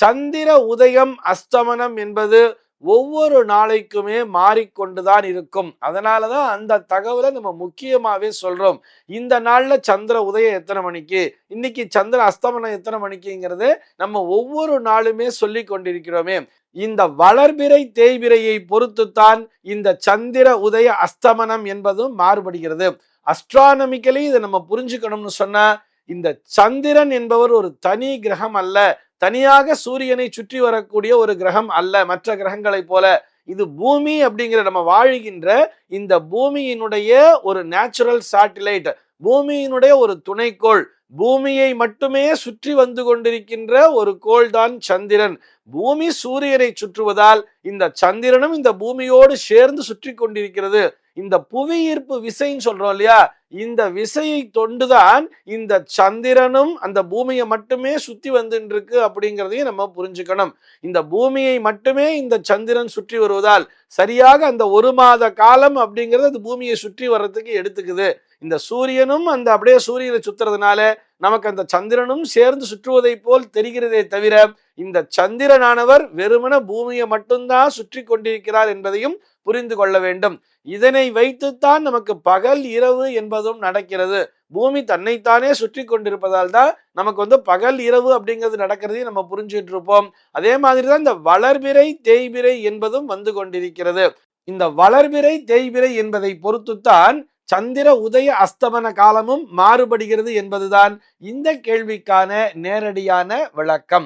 சந்திர உதயம் அஸ்தமனம் என்பது ஒவ்வொரு நாளைக்குமே மாறிக்கொண்டுதான் இருக்கும். அதனாலதான் அந்த தகவலை நம்ம முக்கியமாவே சொல்றோம். இந்த நாள்ல சந்திர உதயம் எத்தனை மணிக்கு, இன்னைக்கு சந்திர அஸ்தமனம் எத்தனை மணிக்குங்கிறது நம்ம ஒவ்வொரு நாளுமே சொல்லி கொண்டிருக்கிறோமே. இந்த வளர்பிறை தேய்பிறையை பொறுத்துத்தான் இந்த சந்திர உதய அஸ்தமனம் என்பதும் மாறுபடுகிறது. அஸ்ட்ரானமிக்கலி இதை நம்ம புரிஞ்சுக்கணும்னு சொன்னா, இந்த சந்திரன் என்பவர் ஒரு தனி கிரகம் அல்ல, தனியாக சூரியனை சுற்றி வரக்கூடிய ஒரு கிரகம் அல்ல. மற்ற கிரகங்களை போல இது பூமி அப்படிங்கிற நம்ம வாழ்கின்ற இந்த பூமியினுடைய ஒரு நேச்சுரல் சேட்டிலைட், பூமியினுடைய ஒரு துணைக்கோள், பூமியை மட்டுமே சுற்றி வந்து கொண்டிருக்கின்ற ஒரு கோள் தான் சந்திரன். பூமி சூரியனை சுற்றுவதால் இந்த சந்திரனும் இந்த பூமியோடு சேர்ந்து சுற்றி கொண்டிருக்கிறது. இந்த புவி ஈர்ப்பு விசைன்னு சொல்றோம் இல்லையா, இந்த விசையை தொண்டுதான் இந்த சந்திரனும் அந்த பூமியை மட்டுமே சுத்தி வந்துட்டு இருக்கு அப்படிங்கிறதையும் நம்ம புரிஞ்சுக்கணும். இந்த பூமியை மட்டுமே இந்த சந்திரன் சுற்றி வருவதால் சரியாக அந்த 1 மாத காலம் அப்படிங்கிறது அது பூமியை சுற்றி வர்றதுக்கு எடுத்துக்குது. இந்த சூரியனும் அந்த அப்படியே சூரியனை சுத்துறதுனால நமக்கு அந்த சந்திரனும் சேர்ந்து சுற்றுவதை போல் தெரிகிறதே தவிர, இந்த சந்திரனானவர் வெறுமன பூமியை மட்டும்தான் சுற்றி கொண்டிருக்கிறார் என்பதையும் புரிந்து கொள்ள வேண்டும். இதனை வைத்துத்தான் நமக்கு பகல் இரவு என்பதும் நடக்கிறது. பூமி தன்னைத்தானே சுற்றி கொண்டிருப்பதால் தான் நமக்கு பகல் இரவு அப்படிங்கிறது நடக்கிறதையும் நம்ம புரிஞ்சுட்டு இருப்போம். அதே மாதிரிதான் இந்த வளர்பிறை தேய்பிறை என்பதும் வந்து கொண்டிருக்கிறது. இந்த வளர்பிறை தேய்பிறை என்பதை பொறுத்துத்தான் சந்திர உதய அஸ்தமன காலமும் மாறுபடுகிறது என்பதுதான் இந்த கேள்விக்கான நேரடியான விளக்கம்.